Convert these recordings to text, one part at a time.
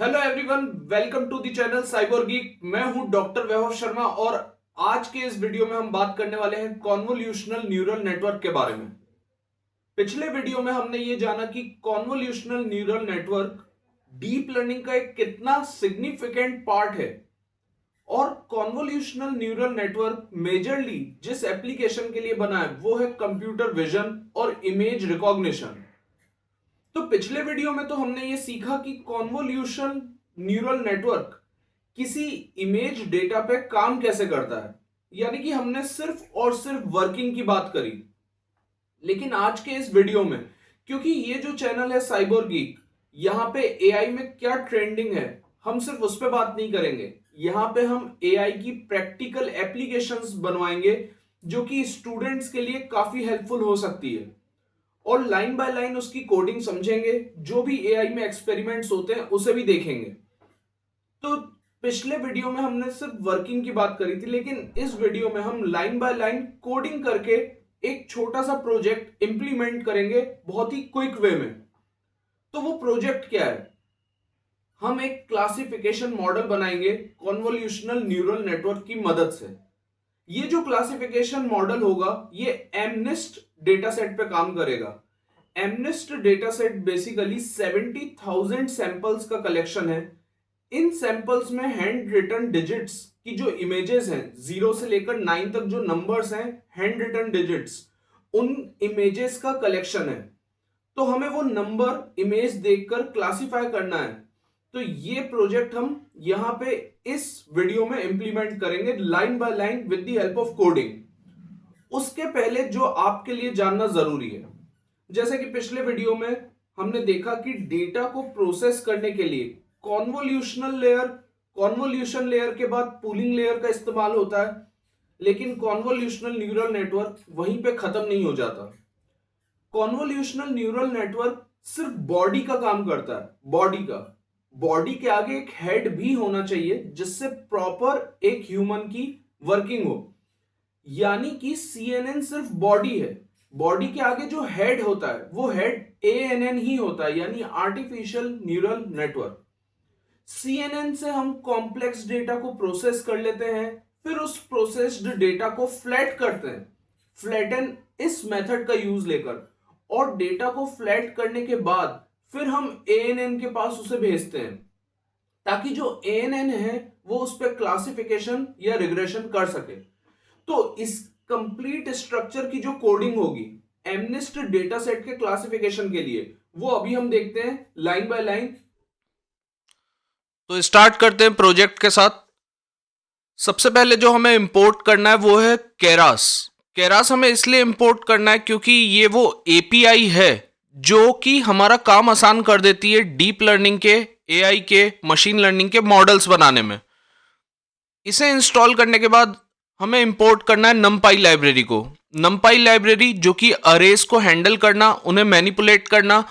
Hello everyone, welcome to the channel cyber geek. मैं हूं doctor वैभव शर्मा और आज के इस वीडियो में हम बात करने वाले हैं कॉन्वोल्यूशनल न्यूरल नेटवर्क के बारे में। पिछले वीडियो में हमने ये जाना कि convolutional neural network deep learning का एक कितना सिग्निफिकेंट पार्ट है और कॉन्वोल्यूशनल न्यूरल नेटवर्क मेजरली जिस एप्लीकेशन के लिए बना है वो है कंप्यूटर विजन और इमेज रिकॉग्निशन। तो पिछले वीडियो में तो हमने ये सीखा कि कॉन्वोल्यूशन न्यूरल नेटवर्क किसी इमेज डेटा पे काम कैसे करता है, यानी कि हमने सिर्फ और सिर्फ वर्किंग की बात करी। लेकिन आज के इस वीडियो में, क्योंकि ये जो चैनल है साइबर गीक, यहाँ पे एआई में क्या ट्रेंडिंग है हम सिर्फ उस पर बात नहीं करेंगे। यहाँ पे हम एआई की प्रैक्टिकल एप्लीकेशंस बनवाएंगे जो कि स्टूडेंट्स के लिए काफी हेल्पफुल हो सकती है और लाइन बाय लाइन उसकी कोडिंग समझेंगे। जो भी एआई में एक्सपेरिमेंट्स होते हैं उसे भी देखेंगे। तो पिछले वीडियो में हमने सिर्फ वर्किंग की बात करी थी, लेकिन इस वीडियो में हम लाइन बाय लाइन कोडिंग करके एक छोटा सा प्रोजेक्ट इंप्लीमेंट करेंगे बहुत ही क्विक वे में। तो वो प्रोजेक्ट क्या है? हम एक क्लासिफिकेशन मॉडल बनाएंगे कॉन्वोल्यूशनल न्यूरल नेटवर्क की मदद से। ये जो क्लासिफिकेशन मॉडल होगा ये एमनिस्ट डेटा सेट पे काम करेगा। एमनिस्ट डेटा सेट बेसिकली 70,000 सैंपल्स का कलेक्शन है। इन सैंपल्स में हैंड रिटन डिजिट्स की जो इमेजेस हैं, 0 से लेकर 9 तक जो नंबर्स हैं हैंड रिटन डिजिट्स, उन इमेजेस का कलेक्शन है। तो हमें वो नंबर इमेज देखकर क्लासिफाई करना है। तो ये प्रोजेक्ट हम यहां पे इस वीडियो में इंप्लीमेंट करेंगे line by line with the help of coding. उसके पहले जो आपके लिए जानना जरूरी है, जैसे कि पिछले वीडियो में हमने देखा कि डेटा को प्रोसेस करने के लिए कॉन्वोल्यूशन लेयर के बाद पूलिंग लेयर का इस्तेमाल होता है। लेकिन कॉन्वोल्यूशनल न्यूरल नेटवर्क वहीं पे खत्म नहीं हो जाता। कॉन्वोल्यूशनल न्यूरल नेटवर्क सिर्फ बॉडी का काम करता है। बॉडी के आगे एक हेड भी होना चाहिए जिससे प्रॉपर एक ह्यूमन की वर्किंग हो। यानी कि सीएनएन सिर्फ बॉडी है, बॉडी के आगे जो हेड होता है वो हेड एएनएन ही होता है, यानी आर्टिफिशियल न्यूरल नेटवर्क। सीएनएन से हम कॉम्प्लेक्स डेटा को प्रोसेस कर लेते हैं, फिर उस प्रोसेस्ड डेटा को फ्लैट करते हैं, फ्लैटन इस मेथड का यूज लेकर, और डेटा को फ्लैट करने के बाद फिर हम एएनएन के पास उसे भेजते हैं ताकि जो एएनएन है वो उस पर क्लासिफिकेशन या रिग्रेशन कर सके। तो इस कंप्लीट स्ट्रक्चर की जो कोडिंग होगी एमनिस्ट डेटा सेट के क्लासिफिकेशन के लिए, वो अभी हम देखते हैं लाइन बाय लाइन। तो स्टार्ट करते हैं प्रोजेक्ट के साथ। सबसे पहले जो हमें इंपोर्ट करना है वो है केरास। केरास हमें इसलिए इंपोर्ट करना है क्योंकि ये वो एपीआई है जो कि हमारा काम आसान कर देती है डीप लर्निंग के, एआई के, मशीन लर्निंग के मॉडल्स बनाने में। इसे इंस्टॉल करने के बाद हमें इंपोर्ट करना है नमपाई लाइब्रेरी को। नमपाई लाइब्रेरी जो कि अरेज को हैंडल करना, उन्हें मैनिपुलेट करना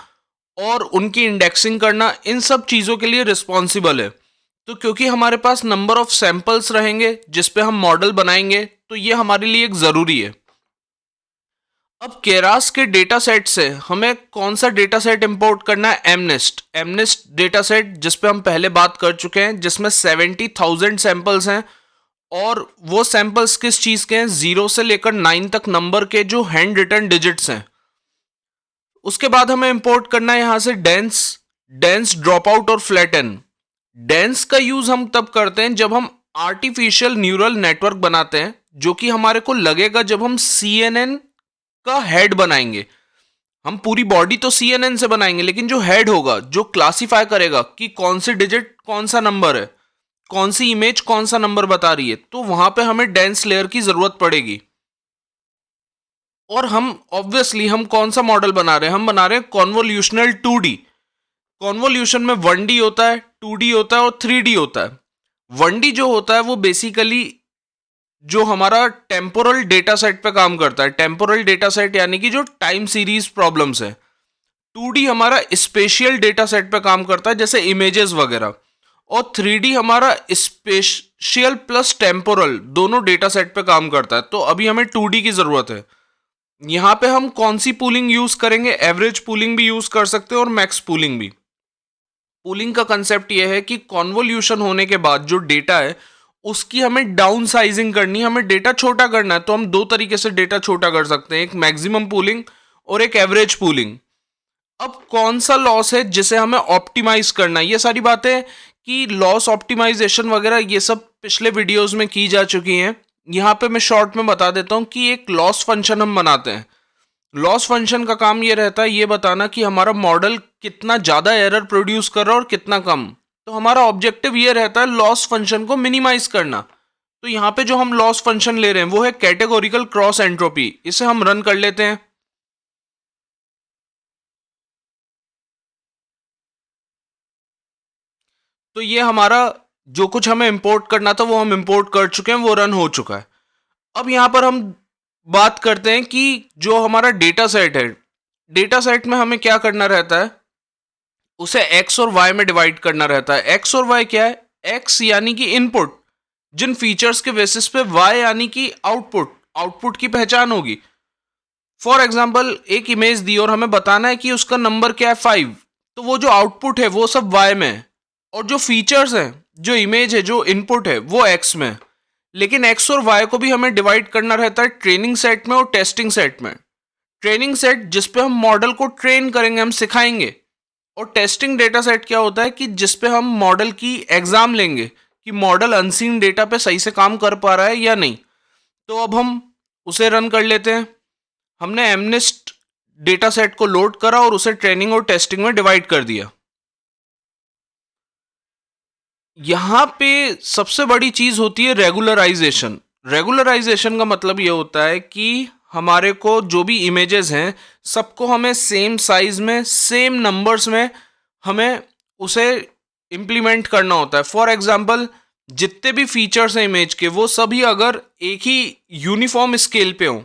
और उनकी इंडेक्सिंग करना, इन सब चीज़ों के लिए रिस्पॉन्सिबल है। तो क्योंकि हमारे पास नंबर ऑफ सैंपल्स रहेंगे जिस पे हम मॉडल बनाएंगे, तो ये हमारे लिए एक ज़रूरी है। अब केरास के डेटा सेट से हमें कौन सा डेटा सेट इंपोर्ट करना है? एमनिस्ट डेटा सेट, जिस पे हम पहले बात कर चुके हैं, जिसमें 70,000 सैंपल्स हैं और वो सैंपल्स किस चीज़ के हैं? 0 से लेकर 9 तक नंबर के जो हैंड रिटन डिजिट्स हैं। उसके बाद हमें इंपोर्ट करना है यहां से डेंस ड्रॉप आउट और फ्लैटन। डेंस का यूज हम तब करते हैं जब हम आर्टिफिशियल न्यूरल नेटवर्क बनाते हैं, जो कि हमारे को लगेगा जब हम सीएनएन का हेड बनाएंगे। हम पूरी बॉडी तो सीएनएन से बनाएंगे, लेकिन जो हेड होगा, जो क्लासिफाई करेगा कि कौन सी डिजिट कौन सा नंबर है, कौन सी इमेज कौन सा नंबर बता रही है, तो वहां पे हमें डेंस लेयर की जरूरत पड़ेगी। और हम ऑब्वियसली हम कौन सा मॉडल बना रहे हैं? हम बना रहे हैं कॉन्वोल्यूशनल 2D। कॉन्वोल्यूशन में 1D होता है, 2D होता है और 3D होता है। 1D जो होता है वो बेसिकली जो हमारा टेम्पोरल डेटा सेट पे काम करता है। टेम्पोरल डेटा सेट यानी कि जो टाइम सीरीज प्रॉब्लम्स है। 2D हमारा स्पेशियल डेटा सेट पे काम करता है, जैसे इमेजेस वगैरह। और 3D हमारा स्पेशियल प्लस टेम्पोरल दोनों डेटा सेट पे काम करता है। तो अभी हमें 2D की जरूरत है। यहां पे हम कौन सी पूलिंग यूज करेंगे? एवरेज पूलिंग भी यूज कर सकते हैं और मैक्स पूलिंग भी। पूलिंग का कंसेप्ट यह है कि कॉन्वोल्यूशन होने के बाद जो डेटा है उसकी हमें डाउन साइजिंग करनी है, हमें डेटा छोटा करना है। तो हम दो तरीके से डेटा छोटा कर सकते हैं, एक मैक्सिमम पूलिंग और एक एवरेज पूलिंग। अब कौन सा लॉस है जिसे हमें ऑप्टिमाइज करना है, ये सारी बातें कि लॉस ऑप्टिमाइजेशन वगैरह ये सब पिछले वीडियोस में की जा चुकी हैं। यहाँ पे मैं शॉर्ट में बता देता हूँ कि एक लॉस फंक्शन हम बनाते हैं। लॉस फंक्शन का काम ये रहता है ये बताना कि हमारा मॉडल कितना ज़्यादा एरर प्रोड्यूस कर रहा है और कितना कम। तो हमारा ऑब्जेक्टिव ये रहता है लॉस फंक्शन को मिनिमाइज करना। तो यहाँ पे जो हम लॉस फंक्शन ले रहे हैं वो है कैटेगोरिकल क्रॉस एंट्रोपी। इसे हम रन कर लेते हैं। तो ये हमारा जो कुछ हमें इंपोर्ट करना था वो हम इंपोर्ट कर चुके हैं, वो रन हो चुका है। अब यहाँ पर हम बात करते हैं कि जो हमारा डेटा सेट है, डेटा सेट में हमें क्या करना रहता है, उसे एक्स और वाई में डिवाइड करना रहता है। एक्स और वाई क्या है? एक्स यानी कि इनपुट, जिन फीचर्स के बेसिस पे वाई यानी कि आउटपुट, आउटपुट की पहचान होगी। फॉर एग्जाम्पल एक इमेज दी और हमें बताना है कि उसका नंबर क्या है 5, तो वो जो आउटपुट है वो सब वाई में है और जो फीचर्स हैं, जो इमेज है, जो इनपुट है वो एक्स में है। लेकिन एक्स और वाई को भी हमें डिवाइड करना रहता है ट्रेनिंग सेट में और टेस्टिंग सेट में। ट्रेनिंग सेट जिस पे हम मॉडल को ट्रेन करेंगे, हम सिखाएंगे, और टेस्टिंग डेटा सेट क्या होता है कि जिस पे हम मॉडल की एग्जाम लेंगे कि मॉडल अनसीन डेटा पे सही से काम कर पा रहा है या नहीं। तो अब हम उसे रन कर लेते हैं। हमने एमनेस्ट डेटा सेट को लोड करा और उसे ट्रेनिंग और टेस्टिंग में डिवाइड कर दिया। यहाँ पे सबसे बड़ी चीज होती है रेगुलराइजेशन। रेगुलराइजेशन का मतलब ये होता है कि हमारे को जो भी इमेजेस हैं सबको हमें सेम साइज में, सेम नंबर्स में हमें उसे इम्प्लीमेंट करना होता है। फॉर एग्जांपल जितने भी फीचर्स हैं इमेज के वो सभी अगर एक ही यूनिफॉर्म स्केल पे हों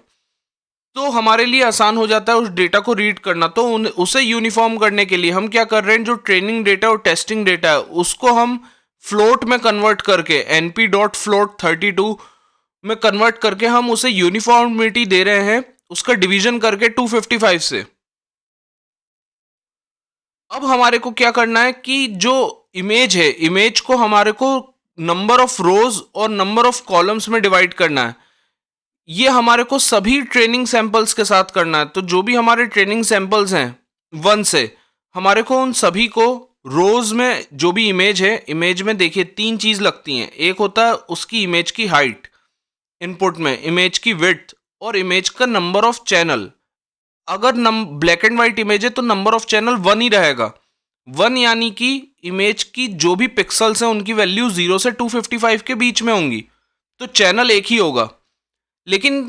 तो हमारे लिए आसान हो जाता है उस डेटा को रीड करना। तो उसे यूनिफॉर्म करने के लिए हम क्या कर रहे हैं, जो ट्रेनिंग डेटा और टेस्टिंग डेटा है उसको हम फ्लोट में कन्वर्ट करके np.float32 में कन्वर्ट करके हम उसे यूनिफॉर्मिटी दे रहे हैं, उसका डिवीजन करके 255 से। अब हमारे को क्या करना है कि जो इमेज है, इमेज को हमारे को नंबर ऑफ रोज और नंबर ऑफ कॉलम्स में डिवाइड करना है। ये हमारे को सभी ट्रेनिंग सैंपल्स के साथ करना है। तो जो भी हमारे ट्रेनिंग सैंपल्स हैं 1 से, हमारे को उन सभी को रोज में, जो भी इमेज है, इमेज में देखिए 3 चीज लगती हैं। एक होता है उसकी इमेज की हाइट इनपुट में, इमेज की विड्थ और इमेज का नंबर ऑफ चैनल। अगर ब्लैक एंड व्हाइट इमेज है तो नंबर ऑफ चैनल 1 ही रहेगा। 1 यानी कि इमेज की जो भी पिक्सल्स हैं उनकी वैल्यू 0 से 255 के बीच में होंगी, तो चैनल एक ही होगा। लेकिन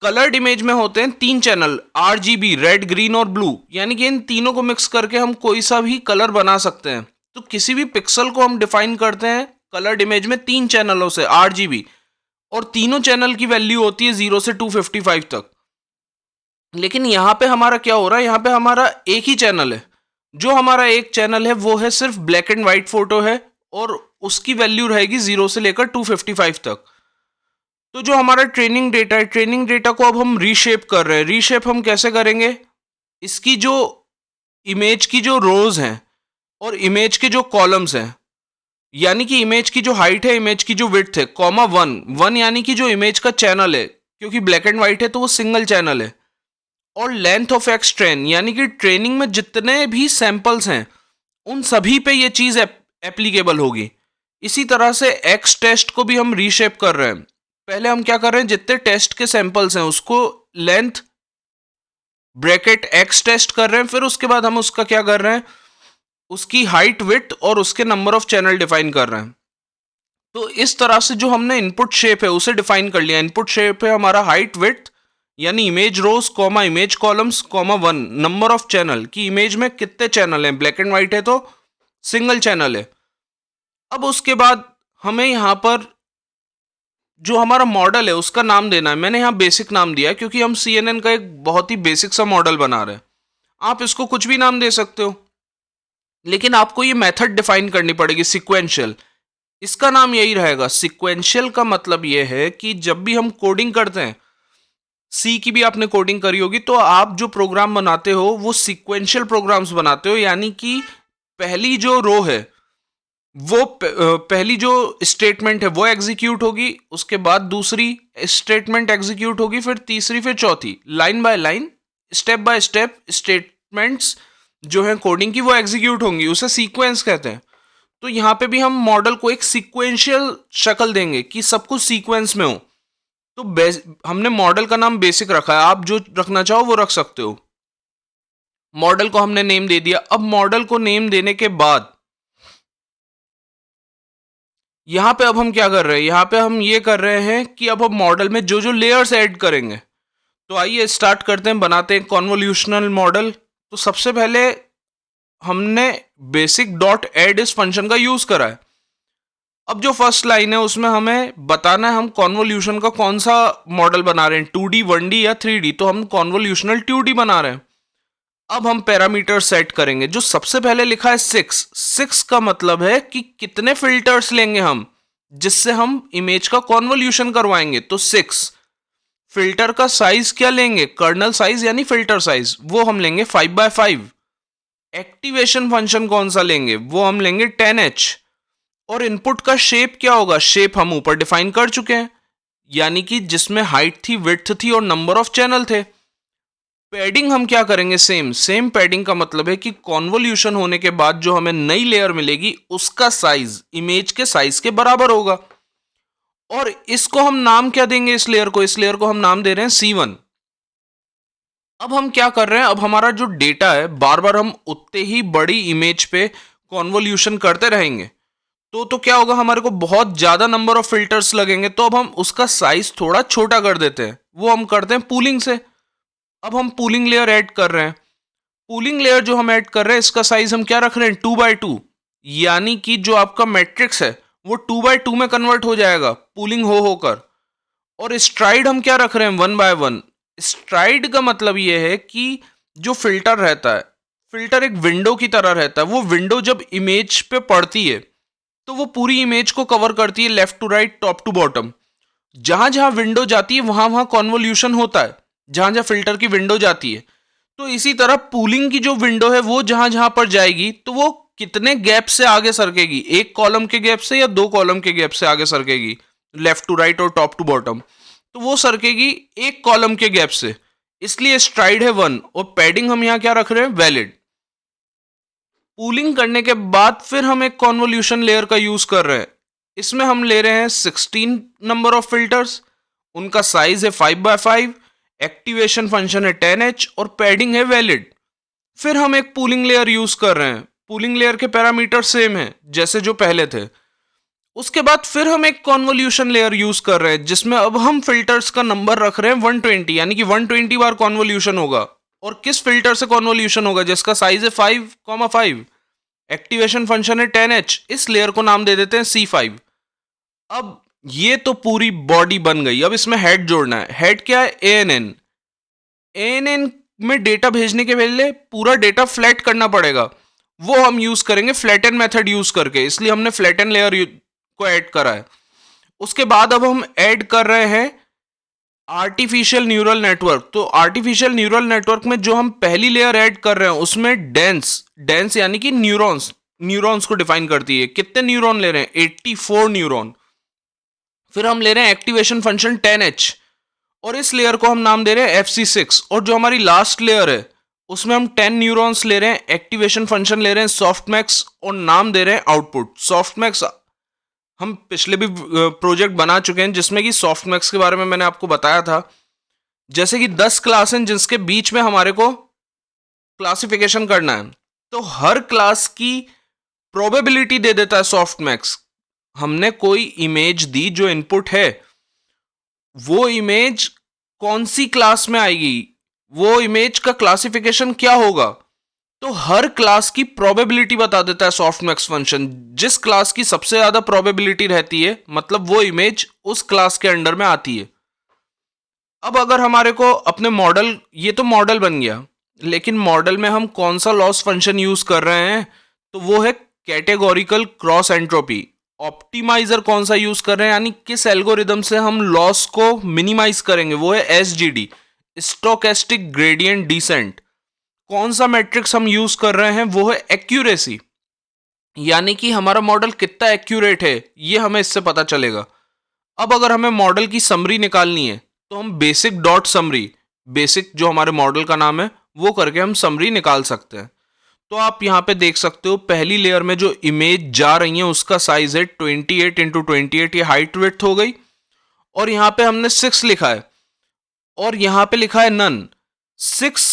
कलर्ड इमेज में होते हैं 3 चैनल, RGB, रेड, ग्रीन और ब्लू, यानी कि इन तीनों को मिक्स करके हम कोई सा भी कलर बना सकते हैं। तो किसी भी पिक्सल को हम डिफाइन करते हैं कलर्ड इमेज में 3 चैनलों से, RGB, और तीनों चैनल की वैल्यू होती है 0 से 255 तक। लेकिन यहाँ पे हमारा क्या हो रहा है, यहाँ पे हमारा एक ही चैनल है। जो हमारा एक चैनल है वो है सिर्फ ब्लैक एंड व्हाइट फोटो है और उसकी वैल्यू रहेगी 0 से लेकर 255 तक। तो जो हमारा ट्रेनिंग डेटा है, ट्रेनिंग डेटा को अब हम रीशेप कर रहे हैं। रीशेप हम कैसे करेंगे, इसकी जो इमेज की जो रोज हैं और इमेज के जो कॉलम्स हैं, यानी कि इमेज की जो हाइट है, इमेज की जो विड्थ है, कॉमा 1 यानी कि जो इमेज का चैनल है, क्योंकि ब्लैक एंड व्हाइट है तो वो सिंगल चैनल है, और लेंथ ऑफ एक्स ट्रेन यानी कि ट्रेनिंग में जितने भी सैंपल्स हैं उन सभी पे ये चीज एप्लीकेबल होगी। इसी तरह से एक्स टेस्ट को भी हम रीशेप कर रहे हैं। पहले हम क्या कर रहे हैं, जितने टेस्ट के सैंपल्स हैं उसको लेंथ ब्रैकेट एक्स टेस्ट कर रहे हैं, फिर उसके बाद हम उसका क्या कर रहे हैं, उसकी हाइट, विड्थ और उसके नंबर ऑफ चैनल डिफाइन कर रहे हैं। तो इस तरह से जो हमने इनपुट शेप है उसे डिफाइन कर लिया। इनपुट शेप है हमारा हाइट, विड्थ यानी image rows comma image columns comma 1, number of channel कि इमेज में कितने चैनल हैं, ब्लैक एंड व्हाइट है तो सिंगल चैनल है। अब उसके बाद हमें यहाँ पर जो हमारा मॉडल है उसका नाम देना है। मैंने यहाँ बेसिक नाम दिया है क्योंकि हम CNN का एक बहुत ही बेसिक सा मॉडल बना रहे हैं। आप इसको कुछ भी नाम दे सकते हो, लेकिन आपको ये मेथड डिफाइन करनी पड़ेगी, सिक्वेंशियल। इसका नाम यही रहेगा। सिक्वेंशियल का मतलब ये है कि जब भी हम कोडिंग करते हैं, सी की भी आपने कोडिंग करी होगी, तो आप जो प्रोग्राम बनाते हो वो सिक्वेंशियल प्रोग्राम्स बनाते हो, यानी कि पहली जो रो है वो पहली जो स्टेटमेंट है वो एग्जीक्यूट होगी, उसके बाद दूसरी स्टेटमेंट एग्जीक्यूट होगी, फिर तीसरी, फिर चौथी। Line by line, step by step statements जो है कोडिंग की वो एग्जीक्यूट होंगी, उसे सीक्वेंस कहते हैं। तो यहाँ पे भी हम मॉडल को एक सीक्वेंशियल शक्ल देंगे कि सब कुछ सीक्वेंस में हो। तो हमने मॉडल का नाम बेसिक रखा है, आप जो रखना चाहो वो रख सकते हो। मॉडल को हमने नेम दे दिया। अब मॉडल को नेम देने के बाद यहां पे अब हम क्या कर रहे हैं, यहां पे हम ये कर रहे हैं कि अब हम मॉडल में जो जो लेयर्स ऐड करेंगे। तो आइए स्टार्ट करते हैं, बनाते हैं कॉन्वोल्यूशनल मॉडल। तो सबसे पहले हमने बेसिक डॉट एड इस फंक्शन का यूज करा है। अब जो फर्स्ट लाइन है उसमें हमें बताना है हम कॉन्वोल्यूशन का कौन सा मॉडल बना रहे हैं, 2D 1D या 3D। तो हम कॉन्वोल्यूशनल 2D बना रहे हैं। अब हम पैरामीटर सेट करेंगे। जो सबसे पहले लिखा है 6 का मतलब है कि कितने फिल्टर्स लेंगे हम जिससे हम इमेज का कॉन्वोल्यूशन करवाएंगे। तो 6 फिल्टर का साइज क्या लेंगे, कर्नल साइज यानी फिल्टर साइज, वो हम लेंगे 5x5। एक्टिवेशन फंक्शन कौन सा लेंगे, वो हम लेंगे 10H। और इनपुट का शेप क्या होगा, शेप हम ऊपर डिफाइन कर चुके हैं, यानी कि जिसमें हाइट थी, विड्थ थी और नंबर ऑफ चैनल थे। पैडिंग हम क्या करेंगे, सेम पैडिंग का मतलब है कि कॉन्वोल्यूशन होने के बाद जो हमें नई लेयर मिलेगी उसका साइज इमेज के साइज के बराबर होगा। और इसको हम नाम क्या देंगे, इस लेयर को हम नाम दे रहे हैं C1। अब हम क्या कर रहे हैं, अब हमारा जो डेटा है बार बार हम उतने ही बड़ी इमेज पे कॉन्वोल्यूशन करते रहेंगे तो क्या होगा, हमारे को बहुत ज्यादा नंबर ऑफ फिल्टर्स लगेंगे। तो अब हम उसका साइज थोड़ा छोटा कर देते हैं, वो हम करते हैं पूलिंग से। अब हम पूलिंग लेयर ऐड कर रहे हैं। पूलिंग लेयर जो हम ऐड कर रहे हैं इसका साइज हम क्या रख रहे हैं, 2x2, यानी कि जो आपका मैट्रिक्स है वो 2x2 में कन्वर्ट हो जाएगा पूलिंग हो होकर। और स्ट्राइड हम क्या रख रहे हैं, 1x1। स्ट्राइड का मतलब ये है कि जो फिल्टर रहता है, फिल्टर एक विंडो की तरह रहता है। वो विंडो जब इमेज पे पड़ती है तो वो पूरी इमेज को कवर करती है, left to right, top to bottom. जहां जहां विंडो जाती है वहां वहां कॉन्वोल्यूशन होता है, जहां जहां फिल्टर की विंडो जाती है। तो इसी तरह पूलिंग की जो विंडो है वो जहां जहां पर जाएगी तो वो कितने गैप से आगे सरकेगी, एक कॉलम के गैप से या 2 कॉलम के गैप से आगे सरकेगी, लेफ्ट टू राइट और टॉप टू बॉटम। तो वो सरकेगी एक कॉलम के गैप से, इसलिए स्ट्राइड है 1। और पैडिंग हम यहां क्या रख रहे हैं, वैलिड। पूलिंग करने के बाद फिर हम एक कॉन्वोल्यूशन लेयर का यूज कर रहे हैं। इसमें हम ले रहे हैं 16 नंबर ऑफ फिल्टर्स, उनका साइज है 5x5, एक्टिवेशन फंक्शन है 10H और पैडिंग है वैलिड। फिर हम एक पूलिंग लेयर यूज कर रहे हैं। पूलिंग लेयर के पैरामीटर सेम है जैसे जो पहले थे। उसके बाद फिर हम एक कॉन्वोल्यूशन लेयर यूज कर रहे हैं जिसमें अब हम फिल्टर्स का नंबर रख रहे हैं 120, यानी कि 120 बार कॉन्वोल्यूशन होगा। और किस फिल्टर से कॉन्वोल्यूशन होगा, जिसका साइज है 5,5, एक्टिवेशन फंक्शन है 10H, इस लेयर को नाम दे देते हैं C5। अब ये तो पूरी बॉडी बन गई। अब इसमें हेड जोड़ना है। हेड क्या है, ANN। ANN में डेटा भेजने के पहले पूरा डेटा फ्लैट करना पड़ेगा, वो हम यूज करेंगे फ्लैटन मेथड यूज करके, इसलिए हमने फ्लैटन लेयर को ऐड करा है। उसके बाद अब हम ऐड कर रहे हैं आर्टिफिशियल न्यूरल नेटवर्क। तो आर्टिफिशियल न्यूरल नेटवर्क में जो हम पहली लेयर ऐड कर रहे हैं उसमें डेंस यानी कि न्यूरॉन्स को डिफाइन करती है। कितने न्यूरॉन ले रहे हैं, 84 न्यूरॉन। फिर हम ले रहे हैं एक्टिवेशन फंक्शन 10H और इस लेयर को हम नाम दे रहे हैं FC6। और जो हमारी लास्ट लेयर है उसमें हम 10 न्यूरॉन्स ले रहे हैं, एक्टिवेशन फंक्शन ले रहे हैं सॉफ्टमैक्स और नाम दे रहे हैं आउटपुट। सॉफ्टमैक्स हम पिछले भी प्रोजेक्ट बना चुके हैं जिसमें कि सॉफ्टमैक्स के बारे में मैंने आपको बताया था। जैसे कि 10 क्लास हैं जिसके बीच में हमारे को क्लासिफिकेशन करना है, तो हर क्लास की प्रोबेबिलिटी दे देता है सॉफ्टमैक्स। हमने कोई इमेज दी, जो इनपुट है वो इमेज कौन सी क्लास में आएगी, वो इमेज का क्लासिफिकेशन क्या होगा, तो हर क्लास की प्रोबेबिलिटी बता देता है सॉफ्टमैक्स फंक्शन। जिस क्लास की सबसे ज्यादा प्रोबेबिलिटी रहती है मतलब वो इमेज उस क्लास के अंडर में आती है। अब अगर हमारे को अपने मॉडल, ये तो मॉडल बन गया, लेकिन मॉडल में हम कौन सा लॉस फंक्शन यूज कर रहे हैं, तो वो है कैटेगोरिकल क्रॉस एंट्रोपी। ऑप्टिमाइजर कौन सा यूज कर रहे हैं, यानी किस एल्गोरिदम से हम लॉस को मिनिमाइज करेंगे, वो है SGD, स्टोकेस्टिक ग्रेडियंट डिसेंट। कौन सा मैट्रिक्स हम यूज कर रहे हैं, वो है एक्यूरेसी। यानी कि हमारा मॉडल कितना एक्यूरेट है ये हमें इससे पता चलेगा। अब अगर हमें मॉडल की समरी निकालनी है तो हम बेसिक डॉट समरी, बेसिक जो हमारे मॉडल का नाम है वो करके हम समरी निकाल सकते हैं। तो आप यहाँ पे देख सकते हो पहली लेयर में जो इमेज जा रही है उसका साइज है 28 इंटू 28, ये हाइट विड्थ हो गई। और यहाँ पे हमने 6 लिखा है और यहाँ पे लिखा है नन। 6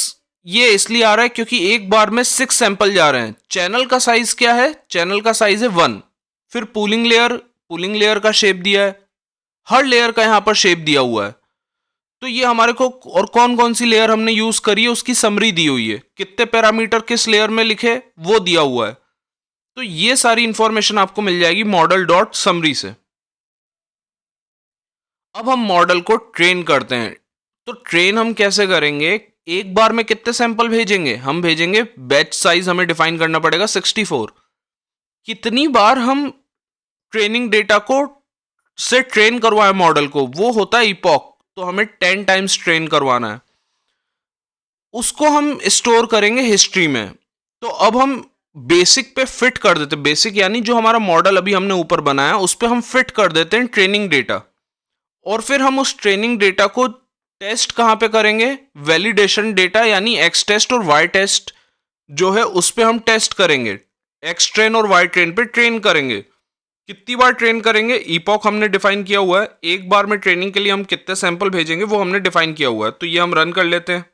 ये इसलिए आ रहा है क्योंकि एक बार में 6 सैंपल जा रहे हैं। चैनल का साइज क्या है? चैनल का साइज है 1। फिर पूलिंग लेयर का शेप दिया है, हर लेयर का यहाँ पर शेप दिया हुआ है। तो ये हमारे को और कौन कौन सी लेयर हमने यूज करी है उसकी समरी दी हुई है, कितने पैरामीटर किस लेयर में लिखे वो दिया हुआ है। तो ये सारी इंफॉर्मेशन आपको मिल जाएगी मॉडल डॉट समरी से। अब हम मॉडल को ट्रेन करते हैं। तो ट्रेन हम कैसे करेंगे? एक बार में कितने सैंपल भेजेंगे? हम भेजेंगे, बैच साइज हमें डिफाइन करना पड़ेगा 64। कितनी बार हम ट्रेनिंग डेटा को से ट्रेन करवाए मॉडल को, वो होता है इपॉक। तो हमें 10 टाइम्स ट्रेन करवाना है, उसको हम स्टोर करेंगे हिस्ट्री में। तो अब हम बेसिक पे फिट कर देते हैं, बेसिक यानी जो हमारा मॉडल अभी हमने ऊपर बनाया उस पर हम फिट कर देते हैं ट्रेनिंग डेटा। और फिर हम उस ट्रेनिंग डेटा को टेस्ट कहां पे करेंगे? वैलिडेशन डेटा यानी एक्स टेस्ट और वाई टेस्ट जो है उस पे हम टेस्ट करेंगे। एक्स ट्रेन और वाई ट्रेन पे ट्रेन करेंगे। कितनी बार ट्रेन करेंगे? इपॉक हमने डिफाइन किया हुआ है, एक बार में ट्रेनिंग के लिए हम कितने सैंपल भेजेंगे वो हमने डिफाइन किया हुआ है। तो ये हम रन कर लेते हैं।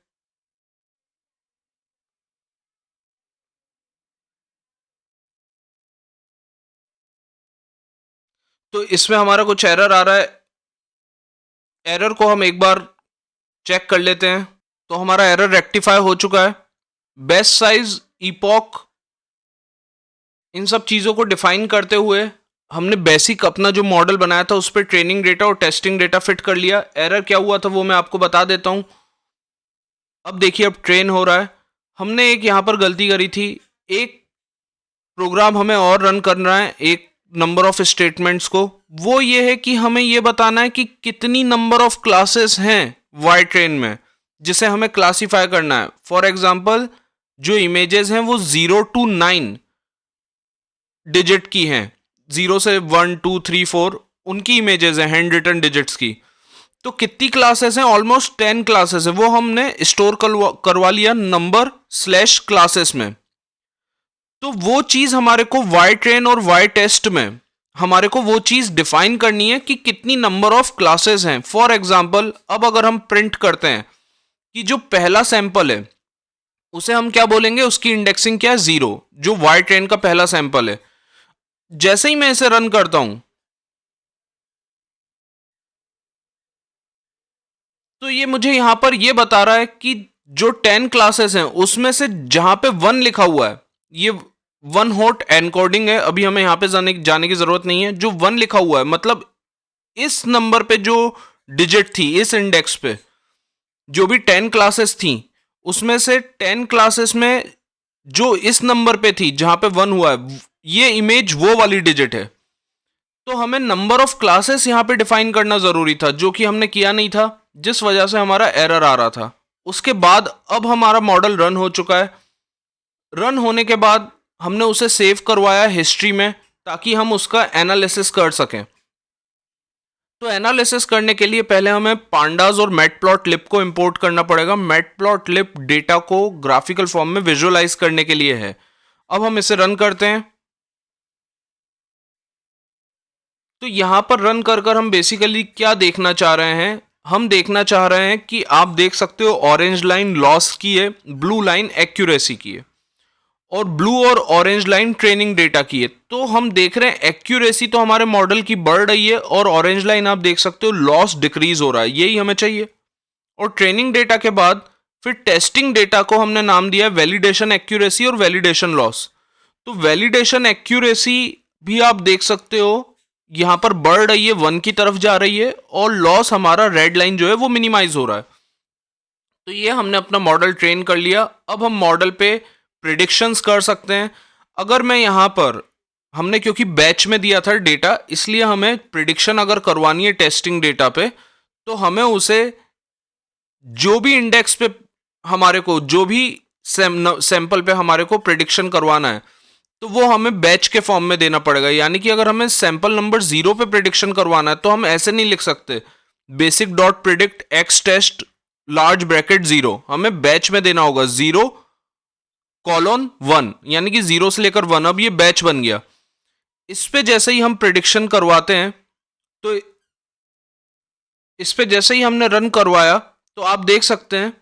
तो इसमें हमारा कुछ एरर आ रहा है, एरर को हम एक बार चेक कर लेते हैं। तो हमारा एरर रेक्टिफाई हो चुका है। बेस्ट साइज, इपॉक, इन सब चीज़ों को डिफाइन करते हुए हमने बेसिक अपना जो मॉडल बनाया था उस पर ट्रेनिंग डेटा और टेस्टिंग डेटा फिट कर लिया। एरर क्या हुआ था वो मैं आपको बता देता हूँ। अब देखिए, अब ट्रेन हो रहा है। हमने एक यहाँ पर गलती करी थी, एक प्रोग्राम हमें और रन करना है एक नंबर ऑफ स्टेटमेंट्स को। वो ये है कि हमें ये बताना है कि कितनी नंबर ऑफ क्लासेस हैं वाई ट्रेन में जिसे हमें क्लासीफाई करना है। फॉर एग्जाम्पल, जो इमेजेस हैं वो 0 to 9 डिजिट की हैं, 0 से 1 2 3 4 उनकी इमेजेस हैं हैंड रिटन डिजिट्स की। तो कितनी क्लासेस हैं? ऑलमोस्ट 10 क्लासेस है। वो हमने स्टोर करवा लिया नंबर स्लैश क्लासेस में। तो वो चीज हमारे को वाई ट्रेन और वाई टेस्ट में हमारे को वो चीज डिफाइन करनी है कि कितनी नंबर ऑफ क्लासेस हैं। फॉर एग्जाम्पल, अब अगर हम प्रिंट करते हैं कि जो पहला सैंपल है उसे हम क्या बोलेंगे, उसकी इंडेक्सिंग क्या है? 0, जो वाई ट्रेन का पहला सैंपल है। जैसे ही मैं इसे रन करता हूं तो ये मुझे यहां पर ये बता रहा है कि जो 10 क्लासेस हैं उसमें से जहां पे 1 लिखा हुआ है, ये 1 हॉट एनकोडिंग है, अभी हमें यहां पे जाने की जरूरत नहीं है। जो 1 लिखा हुआ है मतलब इस नंबर पे जो डिजिट थी, इस इंडेक्स पे जो भी 10 क्लासेस थी उसमें से 10 क्लासेस में जो इस नंबर पे थी जहां पे 1 हुआ है, ये इमेज वो वाली डिजिट है। तो हमें नंबर ऑफ क्लासेस यहां पे डिफाइन करना जरूरी था, जो कि हमने किया नहीं था, जिस वजह से हमारा एरर आ रहा था। उसके बाद अब हमारा मॉडल रन हो चुका है। रन होने के बाद हमने उसे सेव करवाया हिस्ट्री में ताकि हम उसका एनालिसिस कर सकें। तो एनालिसिस करने के लिए पहले हमें पांडास और मैटप्लॉटलिब को इंपोर्ट करना पड़ेगा। मैटप्लॉटलिब डेटा को ग्राफिकल फॉर्म में विजुअलाइज करने के लिए है। अब हम इसे रन करते हैं। तो यहां पर रन कर हम बेसिकली क्या देखना चाह रहे हैं? हम देखना चाह रहे हैं कि आप देख सकते हो ऑरेंज लाइन लॉस की है, ब्लू लाइन एक्यूरेसी की है, और ब्लू और ऑरेंज लाइन ट्रेनिंग डेटा की है। तो हम देख रहे हैं एक्यूरेसी तो हमारे मॉडल की बढ़ रही है और ऑरेंज लाइन आप देख सकते हो लॉस डिक्रीज हो रहा है, यही हमें चाहिए। और ट्रेनिंग डेटा के बाद फिर टेस्टिंग डेटा को हमने नाम दिया है वैलिडेशन एक्यूरेसी और वैलिडेशन लॉस। तो वैलिडेशन एक्यूरेसी भी आप देख सकते हो यहां पर बढ़ रही है, 1 की तरफ जा रही है, और लॉस हमारा रेड लाइन जो है वो मिनिमाइज हो रहा है। तो ये हमने अपना मॉडल ट्रेन कर लिया। अब हम मॉडल पे प्रिडिक्शंस कर सकते हैं। अगर मैं यहां पर, हमने क्योंकि बैच में दिया था डेटा, इसलिए हमें प्रिडिक्शन अगर करवानी है टेस्टिंग डेटा पे तो हमें उसे जो भी इंडेक्स पे हमारे को, जो भी सैंपल पे हमारे को प्रिडिक्शन करवाना है, तो वो हमें बैच के फॉर्म में देना पड़ेगा। यानी कि अगर हमें सैंपल नंबर 0 पे प्रिडिक्शन करवाना है तो हम ऐसे नहीं लिख सकते basic dot predict X test large bracket 0, हमें बैच में देना होगा 0:1, यानी कि 0 से लेकर 1। अब ये बैच बन गया। इस पे जैसे ही हम प्रिडिक्शन करवाते हैं तो इस पे जैसे ही हमने रन करवाया तो आप देख सकते हैं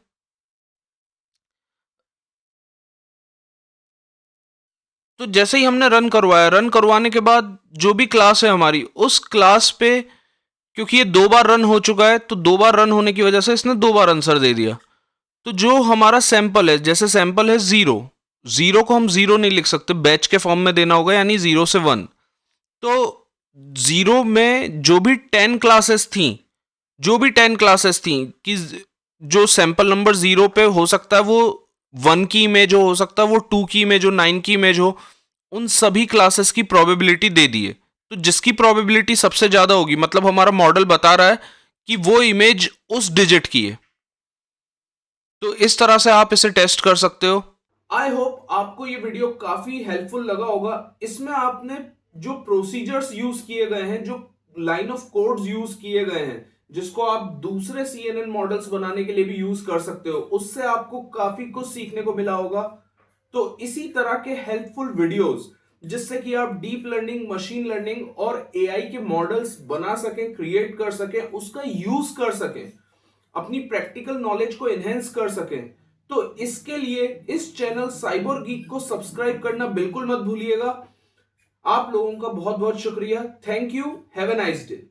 तो जैसे ही हमने रन करवाया, रन करवाने के बाद जो भी क्लास है हमारी, उस क्लास पे क्योंकि ये 2 बार रन हो चुका है तो 2 बार रन होने की वजह से इसने 2 बार आंसर दे दिया। तो जो हमारा सैंपल है, जैसे सैंपल है 0 को हम 0 नहीं लिख सकते, बैच के फॉर्म में देना होगा, यानी 0 से 1। तो 0 में जो भी 10 क्लासेस थी कि जो सैंपल नंबर 0 पे हो सकता है वो 1 की इमेज हो सकता है वो 2 की इमेज हो, 9 की इमेज हो, उन सभी क्लासेस की प्रोबेबिलिटी दे दी है। तो जिसकी प्रोबेबिलिटी सबसे ज्यादा होगी, मतलब हमारा मॉडल बता रहा है कि वो इमेज उस डिजिट की है। तो इस तरह से आप इसे टेस्ट कर सकते हो। आई होप आपको ये वीडियो काफी हेल्पफुल लगा होगा। इसमें आपने जो प्रोसीजर्स यूज किए गए हैं, जो लाइन ऑफ कोड्स यूज किए गए हैं, जिसको आप दूसरे CNN मॉडल्स बनाने के लिए भी यूज कर सकते हो, उससे आपको काफी कुछ सीखने को मिला होगा। तो इसी तरह के हेल्पफुल वीडियोस जिससे कि आप डीप लर्निंग, मशीन लर्निंग और AI के मॉडल्स बना सकें, क्रिएट कर सकें, उसका यूज कर सकें, अपनी प्रैक्टिकल नॉलेज को एनहेंस कर सकें, तो इसके लिए इस चैनल साइबर गीक को सब्सक्राइब करना बिल्कुल मत भूलिएगा। आप लोगों का बहुत बहुत शुक्रिया। Thank you. Have a nice day.